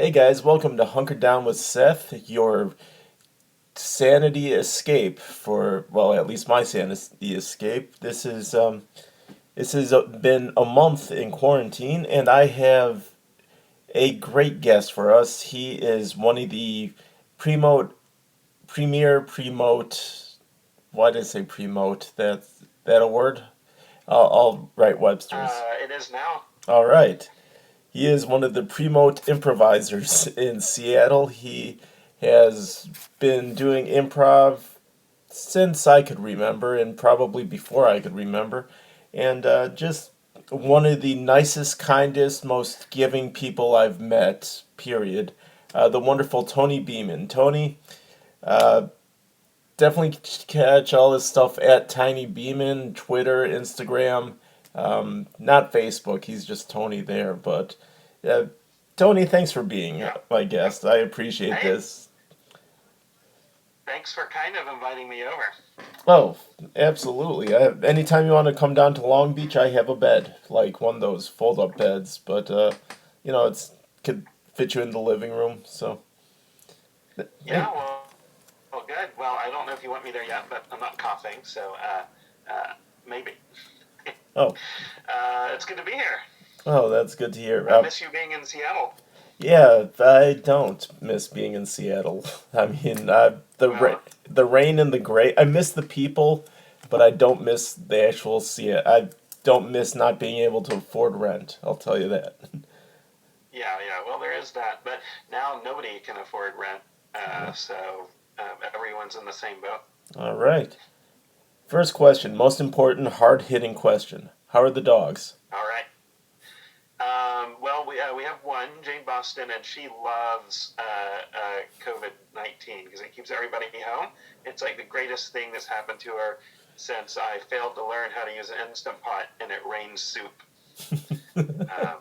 Hey guys, welcome to Hunkered Down with Seth, your sanity escape for, well, at least my sanity escape. This has been a month in quarantine, and I have a great guest for us. He is one of the premote, premote. Why did I say premote? That a word? I'll write Webster's. It is now. All right. He is one of the premote improvisers in Seattle. He has been doing improv since I could remember, and probably before I could remember, and just one of the nicest, kindest, most giving people I've met, period. The wonderful Tony Beeman. Tony, uh, definitely catch all his stuff at Tiny Beeman, Twitter, Instagram, not Facebook. He's just Tony there. But uh, Tony, thanks for being Yeah. my guest. I appreciate Hey, this. thanks for kind of inviting me over. Oh, absolutely. Anytime you want to come down to Long Beach, I have a bed, like one of those fold-up beds. But it's could fit you in the living room. So, Yeah, well, good. Well, I don't know if you want me there yet, but I'm not coughing, so maybe. oh, It's good to be here. oh, that's good to hear. I miss you being in Seattle. Yeah, I don't miss being in Seattle. I mean, Well, the rain and the gray. I miss the people, but I don't miss the actual Seattle. I don't miss not being able to afford rent. I'll tell you that. yeah. Well, there is that, but now nobody can afford rent, so everyone's in the same boat. All right. First question, most important, hard hitting question. How are the dogs? All right. Well, we have one, Jane Boston, and she loves COVID-19 because it keeps everybody home. It's like the greatest thing that's happened to her since I failed to learn how to use an Instant Pot and it rains soup. Um,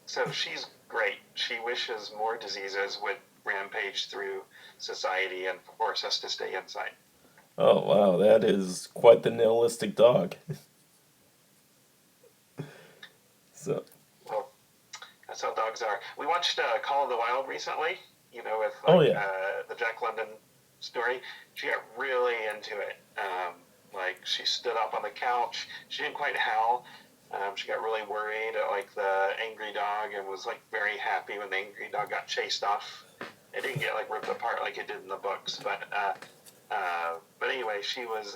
so she's great. She wishes more diseases would rampage through society and force us to stay inside. Oh wow, that is quite the nihilistic dog. So, Well, that's how dogs are. We watched Call of the Wild recently, with oh like yeah. the Jack London story. She got really into it. Like she stood up on the couch. She didn't quite howl. She got really worried at like the angry dog and was like very happy when the angry dog got chased off. It didn't get like ripped apart like it did in the books, but anyway, she was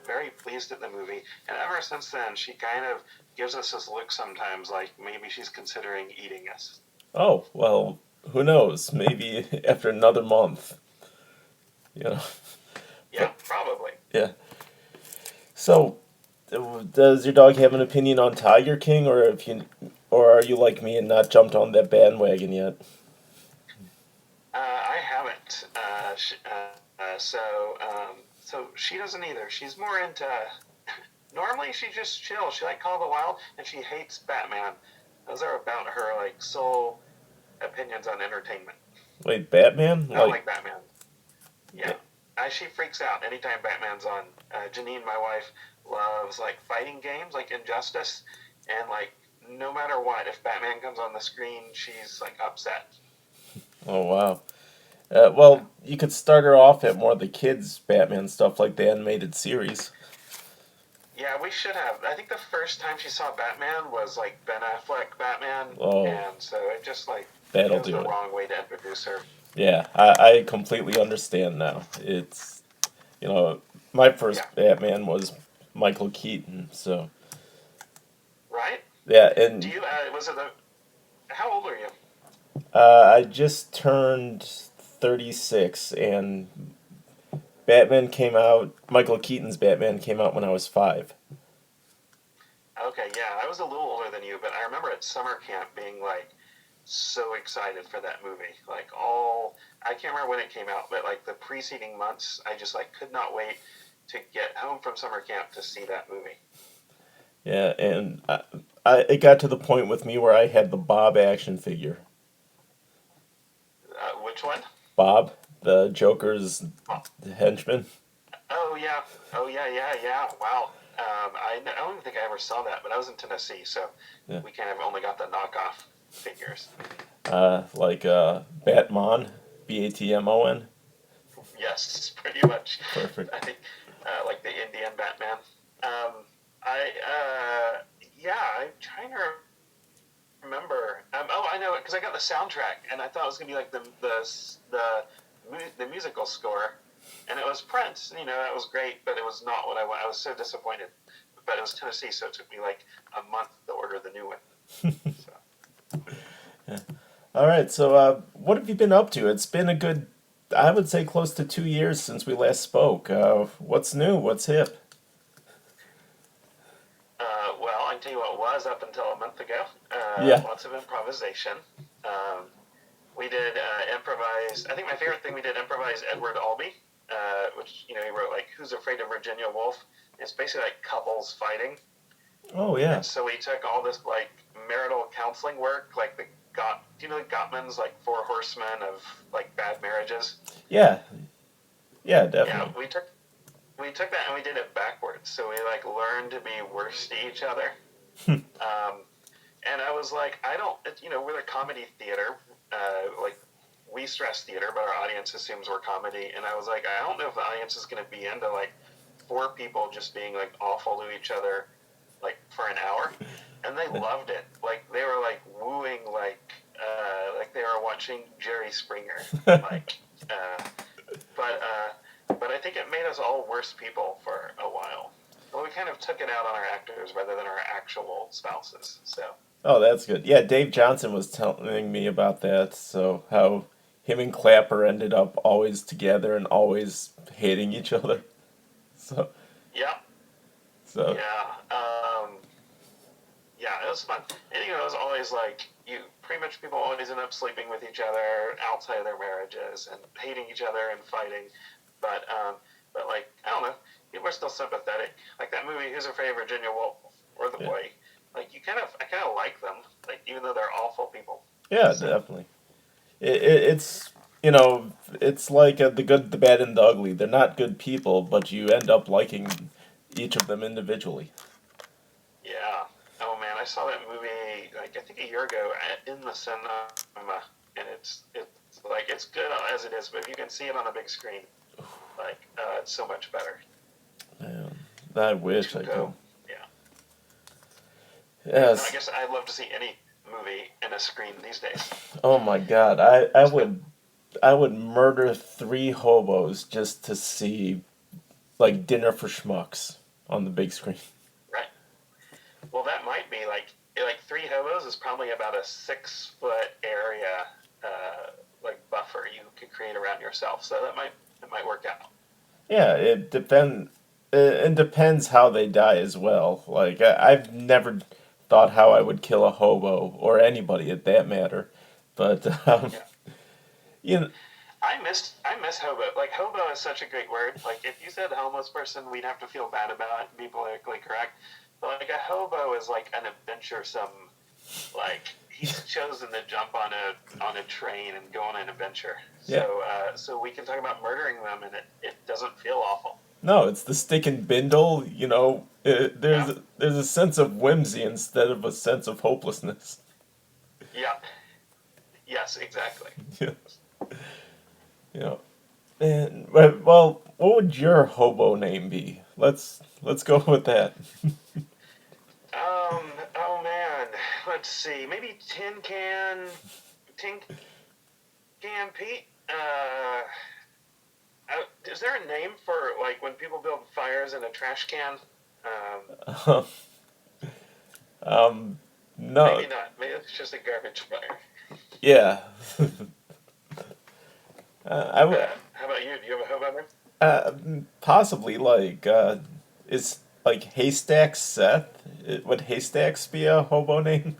very pleased at the movie, and ever since then, she kind of gives us this look sometimes, like maybe she's considering eating us. Oh, well, who knows? Maybe after another month, you know. Yeah, But probably. yeah. So, does your dog have an opinion on Tiger King, or are you like me and not jumped on that bandwagon yet? I haven't. So she doesn't either. She's more into. Normally, she just chills. She like Call of the Wild, and she hates Batman. Those are about her like sole opinions on entertainment. Wait, Batman? I don't Like, like Batman. yeah. Yeah, she freaks out anytime Batman's on. Janine, my wife, loves like fighting games, like Injustice, and like no matter what, if Batman comes on the screen, she's like upset. Oh wow. Yeah, Well, you could start her off at more of the kids' Batman stuff, like the animated series. yeah, we should have. I think the first time she saw Batman was like Ben Affleck Batman, Oh, and so it just like that'll it was do the it. wrong way to introduce her. Yeah, I completely understand now. It's, you know, my Yeah, first Batman was Michael Keaton, so right. yeah, Do and you? Was it the? How old are you? I just turned 36, and Michael Keaton's Batman came out when I was 5. Okay, yeah, I was a little older than you, but I remember at summer camp being like so excited for that movie. Like I can't remember when it came out, but like the preceding months, I just like could not wait to get home from summer camp to see that movie. Yeah, and it got to the point with me where I had the Bob action figure. Which one? Bob, the Joker's Oh, henchman. oh yeah, oh yeah. Wow. I don't even think I ever saw that, but I was in Tennessee, so Yeah. we kind of only got the knockoff figures. like Batman, Batmon. Yes, pretty much. Perfect. I think like the Indian Batman. Yeah, I'm trying to remember. Oh, I know it because I got the soundtrack, and I thought it was gonna be like the musical score, and it was Prince. You know, that was great, but it was not what I wanted. I was so disappointed. But it was Tennessee, so it took me like a month to order the new one. So. Yeah. All right. So, what have you been up to? It's been a good, I would say, close to 2 years since we last spoke. What's new? What's hip? Well, I can tell you what was up until a month ago. Yeah. Lots of improvisation. Um, we did improvise. I think my favorite thing we did improvise Edward Albee, which he wrote like "Who's Afraid of Virginia Woolf." It's basically like couples fighting, Oh, yeah. and so we took all this like marital counseling work, like do you know the Gottman's like Four Horsemen of like bad marriages? Yeah. Yeah, Yeah, definitely. we took that and we did it backwards. So we like learned to be worse to each other. Um, and I was like, I don't, we're a comedy theater. Like we stress theater, but our audience assumes we're comedy. And I was like, I don't know if the audience is going to be into like four people just being like awful to each other, like for an hour. And they loved it. Like they were like wooing, like they were watching Jerry Springer. Like, uh, but I think it made us all worse people for a while. Well, we kind of took it out on our actors rather than our actual spouses. So Oh, that's good. Yeah, Dave Johnson was telling me about that. So, how him and Clapper ended up always together and always hating each other. So, yeah, so yeah, yeah. It was fun. And it was always like you. Pretty much, people always end up sleeping with each other outside of their marriages and hating each other and fighting. But like I don't know, people are still sympathetic. Like that movie, Who's Afraid of Virginia Woolf or The yeah, Boy. Like I kind of like them. Like even though they're awful people. yeah, So definitely. It's you know, it's like the good, the bad, and the ugly. They're not good people, but you end up liking each of them individually. yeah. Oh man, I saw that movie like I think a year ago in the cinema, and it's like it's good as it is, but if you can see it on a big screen, like it's so much better. Man, I wish I could. Go, yeah. And I Yes. guess I'd love to see any movie in a screen these days. Oh my God. I Just go would murder three hobos just to see like Dinner for Schmucks on the big screen. right. Well, that might be like three hobos is probably about a 6 foot area, like buffer you could create around yourself. So that might work out. Yeah, it depends how they die as well. Like I've never thought how I would kill a hobo or anybody at that matter, but Yeah. you know, I miss hobo. Like hobo is such a great word. Like if you said homeless person, we'd have to feel bad about it and be politically correct. But like a hobo is like an adventuresome. Like he's chosen to jump on a train and go on an adventure. yeah. So we can talk about murdering them and it doesn't feel awful. No, it's the stick and bindle. Yeah. There's a sense of whimsy instead of a sense of hopelessness. Yeah. Yes. Exactly. Yeah, you know. And well, what would your hobo name be? Let's go with that. Oh man. Let's see. Maybe Tin Can Pete. Is there a name for like when people build fires in a trash can? um, no, Maybe not. Maybe it's just a garbage fire. yeah. I would How about you? Do you have a hobo name? uh, possibly like is like Haystack Seth. Would Haystacks be a hobo name?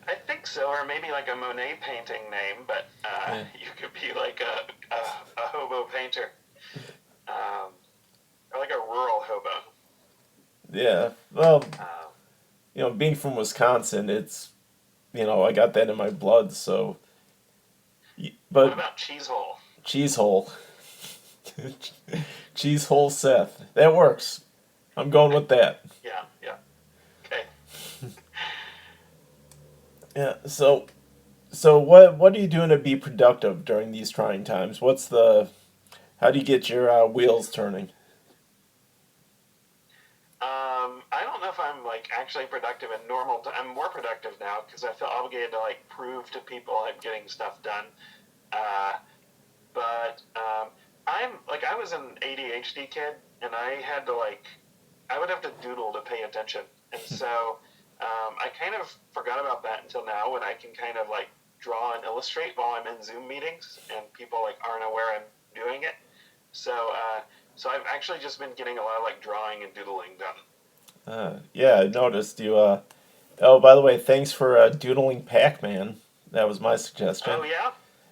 I think so, or maybe like a Monet painting name, but Yeah. you could be like a hobo painter, um, or like a rural hobo. Yeah. Well, Um, being from Wisconsin, it's I got that in my blood. So, what but about Cheesehole? cheesehole, cheesehole Seth. That works. I'm going with that. Yeah, yeah. Okay. Yeah. So what are you doing to be productive during these trying times? How do you get your wheels turning? I don't know if I'm like actually productive in normal. I'm more productive now because I feel obligated to like prove to people I'm getting stuff done. Uh, but I'm like I was an ADHD kid, and I had to like I would have to doodle to pay attention, and so I kind of forgot about that until now when I can kind of like draw and illustrate while I'm in Zoom meetings and people like aren't aware I'm doing it. So I've actually just been getting a lot of like drawing and doodling done. Yeah, I noticed you. Oh, by the way, thanks for doodling Pac-Man. That was my Oh suggestion. yeah,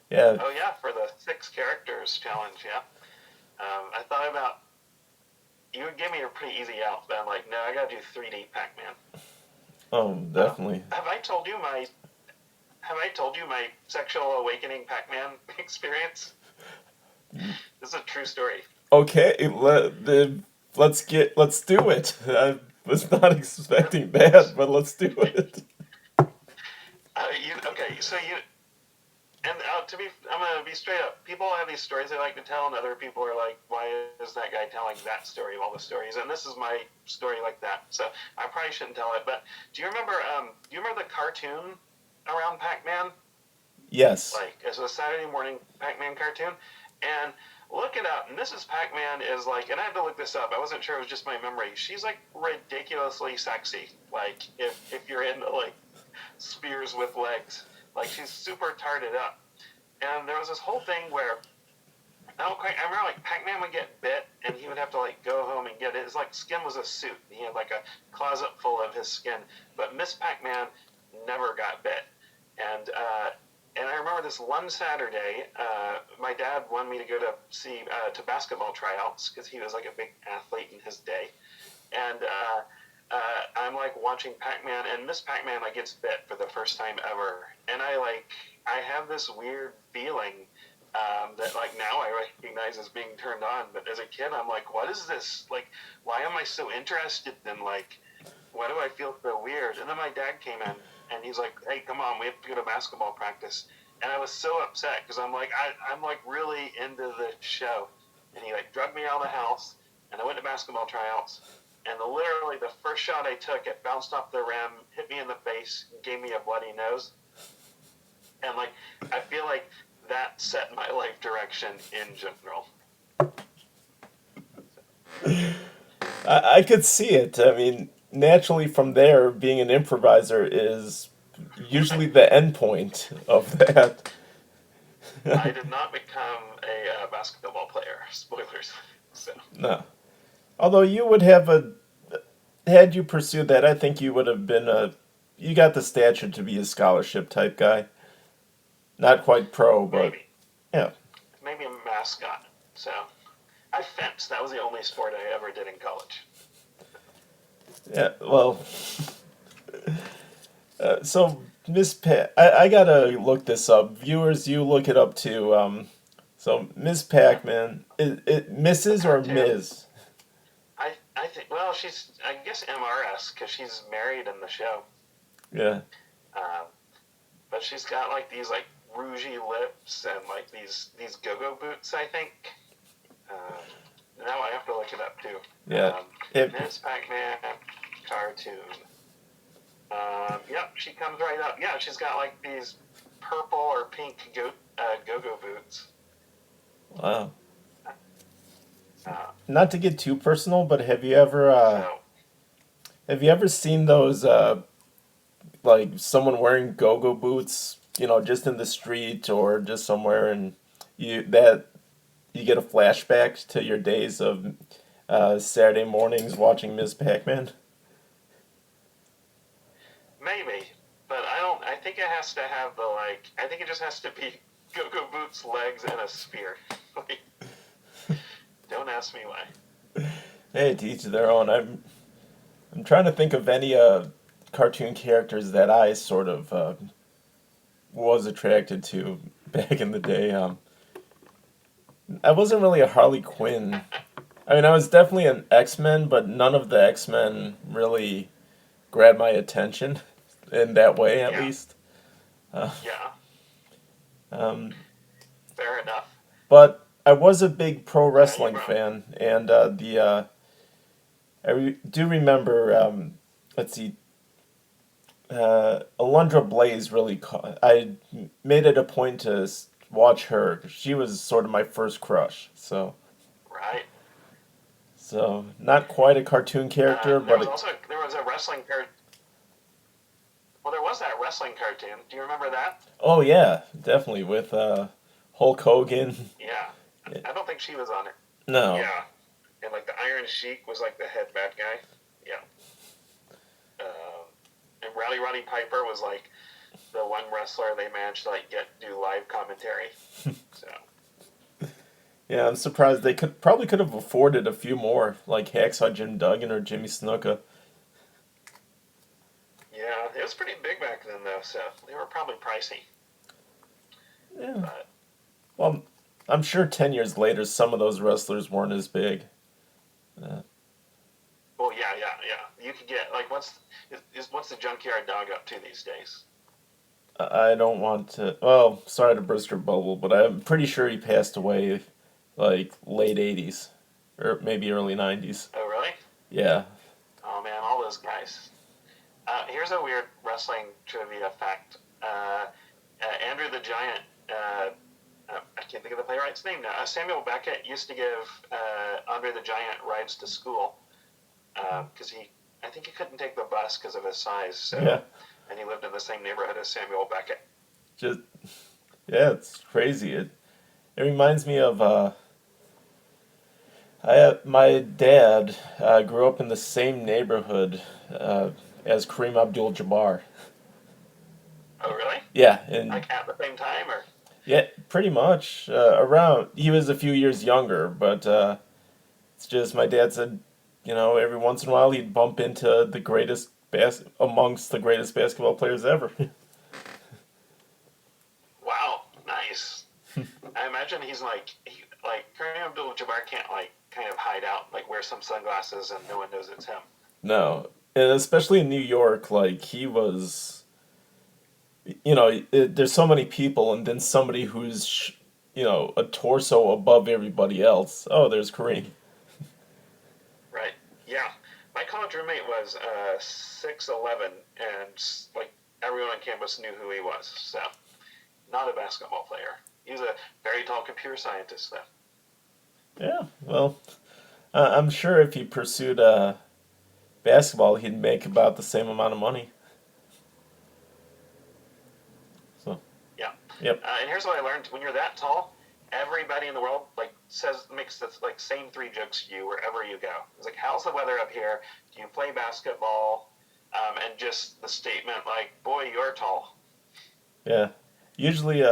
Yeah. oh yeah, for the 6 characters challenge. Yeah, I thought about you would give me a pretty easy out, but I'm like, no, I gotta do 3D Pac-Man. Oh, definitely. Have I told you my Have I told you my sexual awakening Pac-Man experience? This is a true story. Okay, let's do it. I was not expecting that, but let's do it. Okay? So you and I'm gonna be straight up. People have these stories they like to tell, and other people are like, "Why is that guy telling that story of all the stories?" And this is my story like that. So I probably shouldn't tell it. But do you remember? Do you remember the cartoon around Pac-Man? Yes. Like it's a Saturday morning Pac-Man cartoon, and look it up. Mrs. Pac-Man is like, and I had to look this up. I wasn't sure it was just my memory. She's like ridiculously sexy. Like if you're into like spears with legs, like she's super tarted up. And there was this whole thing where I remember like Pac-Man would get bit, and he would have to like go home and get it. His like skin was a suit. He had like a closet full of his skin. But Miss Pac-Man never got bit, and and I remember this one Saturday, my dad wanted me to go to see to basketball tryouts because he was like a big athlete in his day, and I'm like watching Pac-Man, and Miss Pac-Man like gets bit for the first time ever, and I have this weird feeling that like now I recognize as being turned on, but as a kid I'm like, what is this? Like, why am I so interested in like, why do I feel so weird? And then my dad came in and he's like, hey, come on, we have to go to basketball practice. And I was so upset because I'm like really into the show, and he like drugged me out of the house, and I went to basketball tryouts. And literally, the first shot I took, it bounced off the rim, hit me in the face, and gave me a bloody nose. And like, I feel like that set my life direction in general. I could see it. I mean, naturally from there, being an improviser is usually the end point of that. I did not become a basketball player. Spoilers. So No. Although you would have had you pursued that, I think you would have been you got the stature to be a scholarship type guy. Not quite pro, but maybe, yeah. maybe a mascot. So I fenced. That was the only sport I ever did in college. Yeah, well, so Miss I gotta look this up. Viewers, you look it up too. So Miss Pac-Man, it The Mrs. or cartoon. Ms. I think well she's I guess MRS because she's married in the show. Yeah. Um, but she's got like these like rougy lips and like these go-go boots. I think. Um, Now I have to look it up too. Yeah. It Miss Pac-Man cartoon. Yep, she comes right up. Yeah, she's got like these purple or pink go-go boots. wow. Uh, Not to get too personal, but so have you ever seen those like someone wearing go-go boots, just in the street or just somewhere, and you get a flashback to your days of Saturday mornings watching Ms. Pac-Man? maybe, but I don't. I think it has to have the like. I think it just has to be go-go boots, legs, and a spear. Like, don't ask me why. Hey, to each their own. I'm trying to think of any cartoon characters that I sort of was attracted to back in the day. I wasn't really a Harley Quinn. I mean, I was definitely an X-Men, but none of the X-Men really grabbed my attention in that way, at Yeah, least. Yeah. Um, Fair enough. but I was a big pro Yeah, you wrestling brought. fan, and do remember. Let's see. Alundra Blaze really. I made it a point to watch her. She was sort of my first crush. Right. So not quite a cartoon character, There but was also there was a wrestling card. Well, there was that wrestling cartoon. Do you remember that? oh yeah, definitely with Hulk Hogan. Yeah. I don't think she was on it. No, Yeah. And like the Iron Sheik was like the head bad guy. Yeah. And Roddy Piper was like the one wrestler they managed to like get do live commentary. So yeah, I'm surprised they could have afforded a few more, like Hacksaw Jim Duggan or Jimmy Snuka. yeah, it was pretty big back then though. So they were probably pricey. Yeah, But well, I'm sure 10 years later some of those wrestlers weren't as big. Uh, well, yeah. You could get like what's the Junkyard Dog up to these days? I don't want to. Well, sorry to burst your bubble, but I'm pretty sure he passed away like late '80s or maybe early '90s. Oh, really? Yeah. Oh man, all those guys. Here's a weird wrestling trivia fact. Andrew the Giant. I can't think of the playwright's name now. Samuel Beckett used to give Andre the Giant rides to school because I think he couldn't take the bus because of his size. Yeah. So, and he lived in the same neighborhood as Samuel Beckett. Just yeah, it's crazy. It reminds me of my dad grew up in the same neighborhood as Kareem Abdul-Jabbar. Oh, really? Yeah, and Like at the same time, or yeah, pretty much around. He was a few years younger, but it's just my dad said, every once in a while he'd bump into the greatest amongst the greatest basketball players ever. wow, nice. I imagine he's like Kareem Abdul-Jabbar can't like kind of hide out, like wear some sunglasses and no one knows it's him. No, and especially in New York, like he was, there's so many people, and then somebody who's, a torso above everybody else. Oh, there's Kareem. Right. Yeah. My college roommate was 6'11", and like everyone on campus knew who he was. So, not a basketball player. He was a very tall computer scientist, though. Yeah, well, I'm sure if he pursued basketball, he'd make about the same amount of money. So, Yeah. yep, And here's what I learned: when you're that tall, everybody in the world like makes the like same three jokes to you wherever you go. It's like, "How's the weather up here? Do you play basketball?" And just the statement like, "Boy, you're tall." yeah. Usually,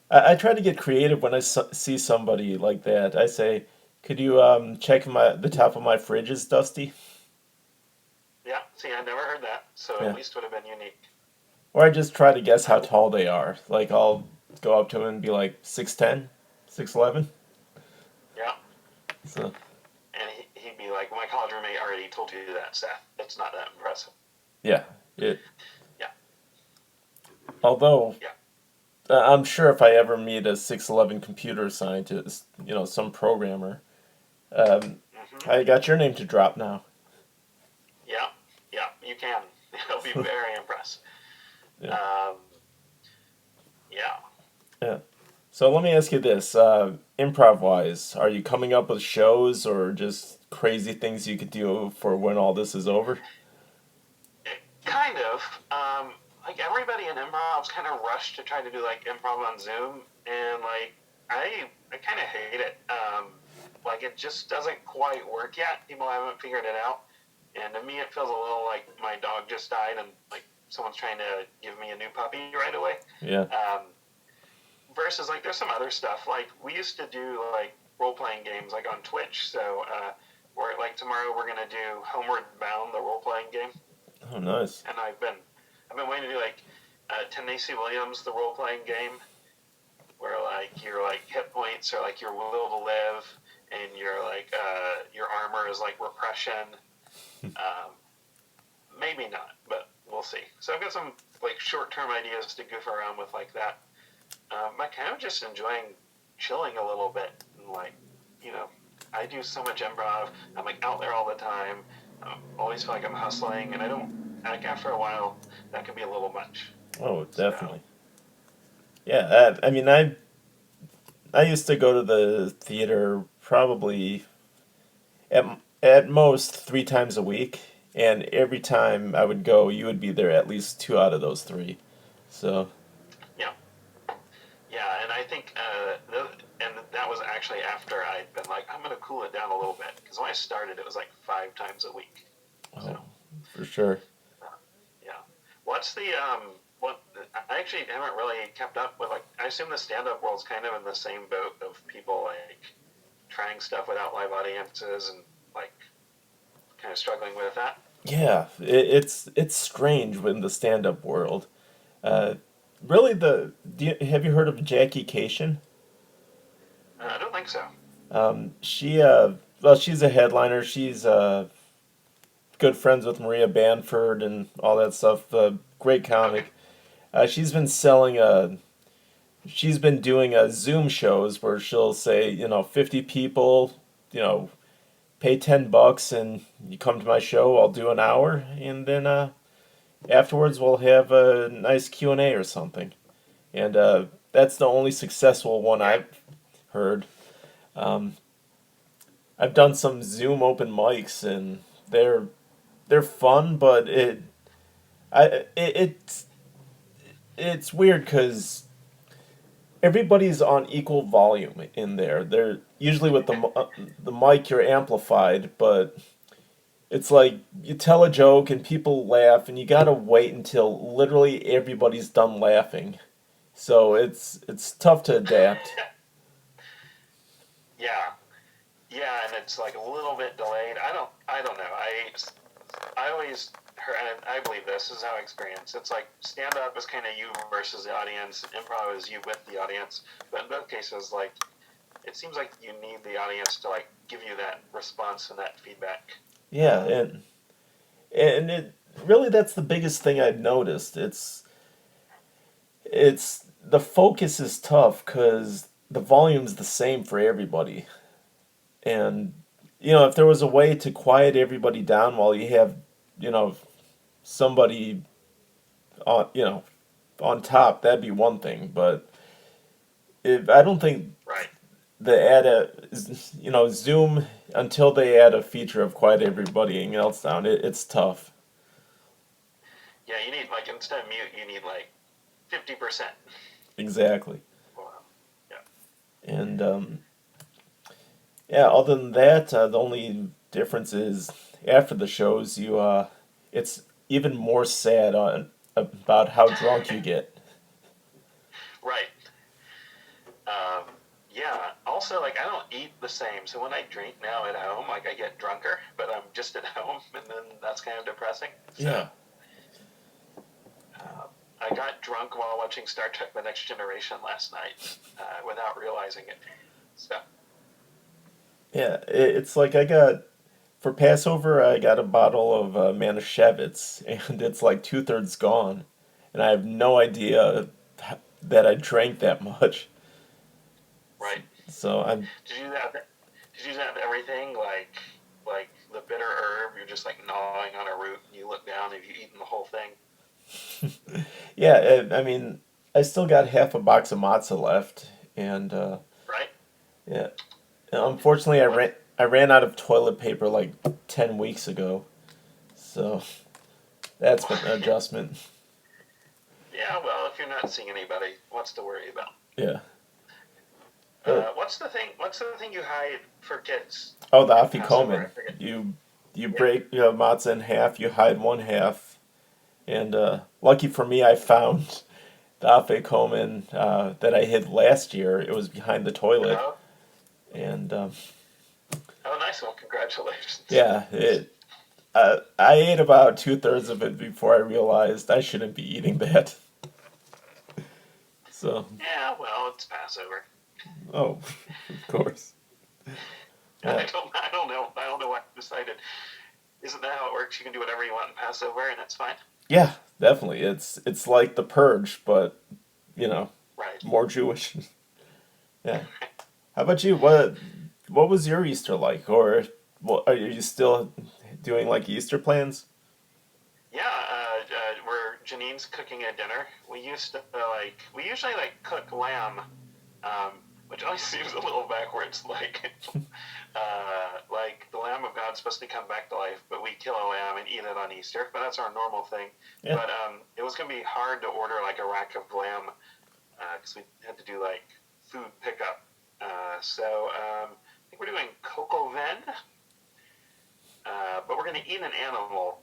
I try to get creative when I see somebody like that. I say, "Could you check the top of my fridge is dusty?" Yeah. See, I never heard that, so at Yeah. least would have been unique. Or I just try to guess how tall they are. Like I'll go up to him and be like 6'10", 6'11". Yeah. So And he'd be like, "My college roommate already told you that, Seth. It's not that impressive." yeah, it. Yeah. Although Yeah. I'm sure if I ever meet a 6'11" computer scientist, some programmer, Mm-hmm. I got your name to drop now. Yeah. Yeah. You can. He'll be very impressed. Yeah. Um, yeah. Yeah. So let me ask you this: improv wise, are you coming up with shows or just crazy things you could do for when all this is over? Kind of. Like everybody in improv's kind of rushed to try to do like improv on Zoom, and like I kind of hate it. Like it just doesn't quite work yet. People haven't figured it out, and to me it feels a little like my dog just died and like someone's trying to give me a new puppy right away. Yeah. Versus like there's some other stuff like we used to do like role playing games like on Twitch. So we're like tomorrow we're gonna do Homeward Bound, the role playing game, Oh, nice. and I've been waiting to do like Tennessee Williams, the role playing game, where like your like hit points are like your will to live, and your armor is like repression. Maybe not, but we'll see. So I've got some like short-term ideas to goof around with like that. I'm kind of just enjoying chilling a little bit and like, you know, I do so much improv. I'm like out there all the time. I always feel like I'm hustling, and I don't like after a while that can be a little much. Oh, So definitely. Yeah, I mean, I used to go to the theater probably at most 3 times a week, and every time I would go, you would be there at least 2 out of those 3. So yeah, yeah, and I think and that was actually after I'd been like, I'm gonna cool it down a little bit because when I started, it was like 5 times a week. So oh, for sure. yeah, what's the what? I actually haven't really kept up with like. I assume the stand-up world's kind of in the same boat of people like trying stuff without live audiences and like kind of struggling with that. Yeah, it's strange in the stand-up world. Uh, really, have you heard of Jackie Cation? I don't think so. She well, she's a headliner. She's good friends with Maria Bamford and all that stuff. Great Okay. comic. She's been selling she's been doing Zoom shows where she'll say, 50 people, pay $10 and you come to my show. I'll do an hour, and then afterwards we'll have a nice Q&A or something. And that's the only successful one Yeah. I've heard. Um, I've done some Zoom open mics, and they're fun, but I it, it's weird because everybody's on equal volume in there. They're usually with the mic you're amplified, but it's like you tell a joke and people laugh, and you gotta wait until literally everybody's done laughing. So it's tough to adapt. Yeah. Yeah, and it's like a little bit delayed. I don't know. I always heard, and I believe this is how I experience. It's like stand up is kind of you versus the audience, improv is you with the audience. But in both cases, like it seems like you need the audience to like give you that response and that feedback. Yeah, and it really that's the biggest thing I've noticed. It's the focus is tough because the volume's the same for everybody. And if there was a way to quiet everybody down while you have, you know, somebody on, on top, that'd be one thing. But I don't think Right. the add Zoom until they add a feature of quiet everybody else down. It's tough. Yeah, you need like instead of mute, you need like 50%. Exactly. Wow. Yeah. And yeah, other than that, the only difference is after the shows, it's even more sad on about how drunk you get. Right. Um, yeah. Also, like I don't eat the same, so when I drink now at home, like I get drunker, but I'm just at home, and then that's kind of depressing. So Yeah, uh, I got drunk while watching Star Trek: The Next Generation last night without realizing it. So yeah. It's like for Passover, I got a bottle of Manischewitz, and it's like 2/3 gone, and I have no idea that I drank that much. right. So I'm Did you do that? Did you do that with everything? Like the bitter herb, you're just like gnawing on a root, and you look down, have you eaten the whole thing? yeah. I mean, I still got half a box of matzah left, and Right. yeah. Unfortunately, What? I ran out of toilet paper like 10 weeks ago, so that's been an adjustment. Yeah. Well, if you're not seeing anybody, what's to worry about? Yeah. Uh, What's the thing you hide for kids oh, the in Passover? I afikomen. forget. You Yeah. break matzah in half. You hide one half, and lucky for me, I found the afikomen that I hid last year. It was behind the toilet, Oh, and oh, nice one. Congratulations. yeah, I ate about 2/3 of it before I realized I shouldn't be eating that. So, Yeah. Well, it's Passover. oh, of course. I Yeah. don't. I don't know. I don't know what I decided. Isn't that how it works? You can do whatever you want in Passover, and it's fine. Yeah, definitely. It's like the Purge, but you know, Right. more Jewish. Yeah. How about you? What was your Easter like? Or what, are you still doing like Easter plans? Yeah, we're Janine's cooking a dinner. We used to we usually like cook lamb, which always seems a little backwards. Like the Lamb of God's supposed to come back to life, but we kill a lamb and eat it on Easter. But that's our normal thing. Yeah. But it was gonna be hard to order like a rack of lamb because we had to do like food pickup. I think we're doing coco vin, but we're going to eat an animal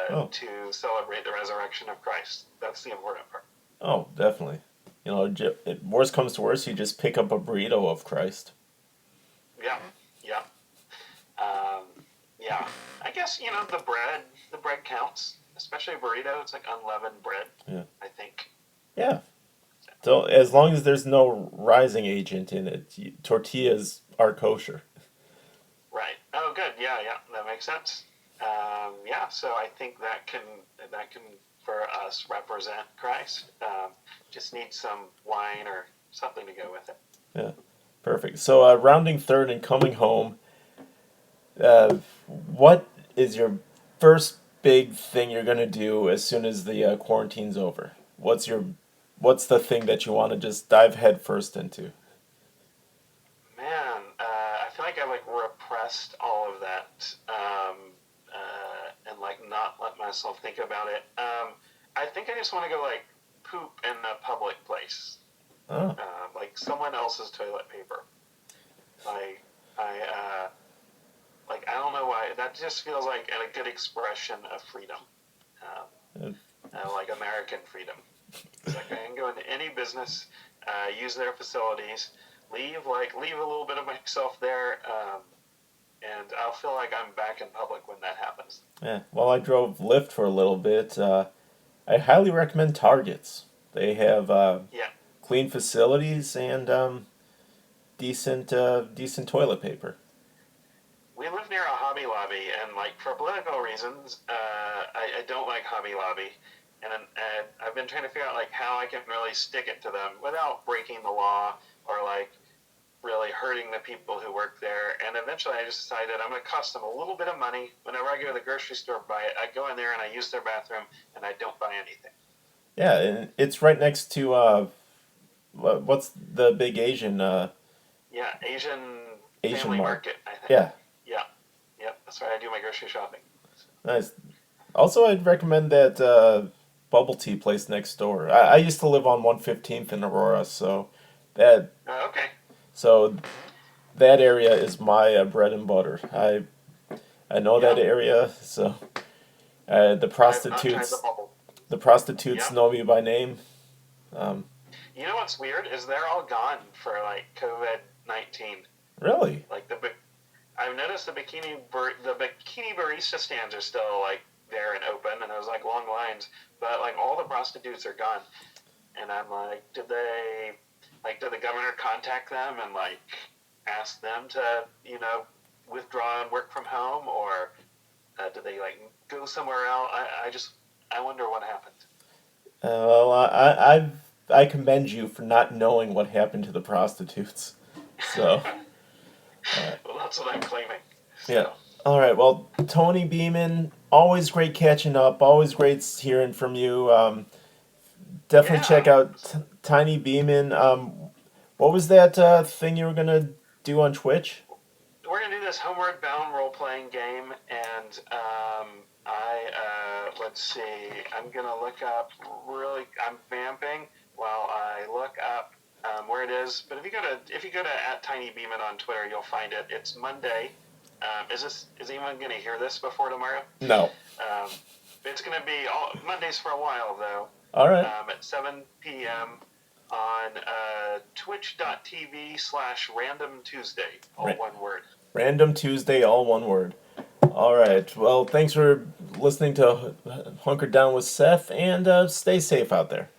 Oh, to celebrate the resurrection of Christ. That's the important part. oh, definitely. You know, worst comes to worst, you just pick up a burrito of Christ. Yeah, yeah, um, yeah. I guess the bread counts, especially a burrito. It's like unleavened bread. Yeah. I think. Yeah. So as long as there's no rising agent in it, tortillas are kosher. Right. Oh, good. Yeah, yeah. That makes sense. Yeah. So I think that can for us represent Christ. Just need some wine or something to go with it. Yeah. Perfect. So rounding third and coming home, what is your first big thing you're gonna do as soon as the quarantine's over? What's the thing that you want to just dive head first into? Man, I feel like I like repressed all of that, and like not let myself think about it. I think I just want to go like poop in a public place, Oh, like someone else's toilet paper. Like I don't know why that just feels like a good expression of freedom, uh, like American freedom. It's like I can go into any business, use their facilities, leave a little bit of myself there, and I'll feel like I'm back in public when that happens. yeah. Well, I drove Lyft for a little bit. I highly recommend Targets. They have Yeah, clean facilities and decent toilet paper. we live near a Hobby Lobby, and like for political reasons, I don't like Hobby Lobby, and I've been trying to figure out like how I can really stick it to them without breaking the law or like really hurting the people who work there. And eventually I just decided I'm going to cost them a little bit of money. Whenever I go to the grocery store, buy it, I go in there and I use their bathroom and I don't buy anything. Yeah, and it's right next to what's the big Yeah, Asian Asian Family Mart? Market, I think. Yeah, Yeah, yeah, that's where I do my grocery shopping. nice. Also, I'd recommend that bubble tea place next door. I used to live on 115th in Aurora, that Okay. so that area is my bread and butter. I know that Yeah, area, so the I've not tried the prostitutes bubble. the prostitutes Yeah. know me by name. Um, You know what's weird is they're all gone for like COVID-19. really? Like I've noticed the bikini barista stands are still like there and open, and there's like long lines, but like all the prostitutes are gone. And I'm like, did the governor contact them and like ask them to withdraw and work from home, or did they like go somewhere else? I wonder what happened. Well, I commend you for not knowing what happened to the prostitutes. So, uh, Well, that's what I'm claiming. yeah. So All right. Well, Tony Beeman, always great catching up. Always great hearing from you. Definitely check yeah, out Tiny Beeman. What was that thing you were gonna do on Twitch? we're gonna do this Homeward Bound role playing game, and let's see. I'm gonna look up. Really, I'm vamping while I look up where it is. But if you go to @tinybeeman on Twitter, you'll find it. It's Monday. Is anyone gonna hear this before tomorrow? No. Um, it's gonna be all Mondays for a while though. All right. At 7 p.m. on twitch.tv/Random Tuesday, all Ra- one word. Random Tuesday, all one word. All Yep. right. Well, thanks for listening to Hunkered Down with Seth, and stay safe out there.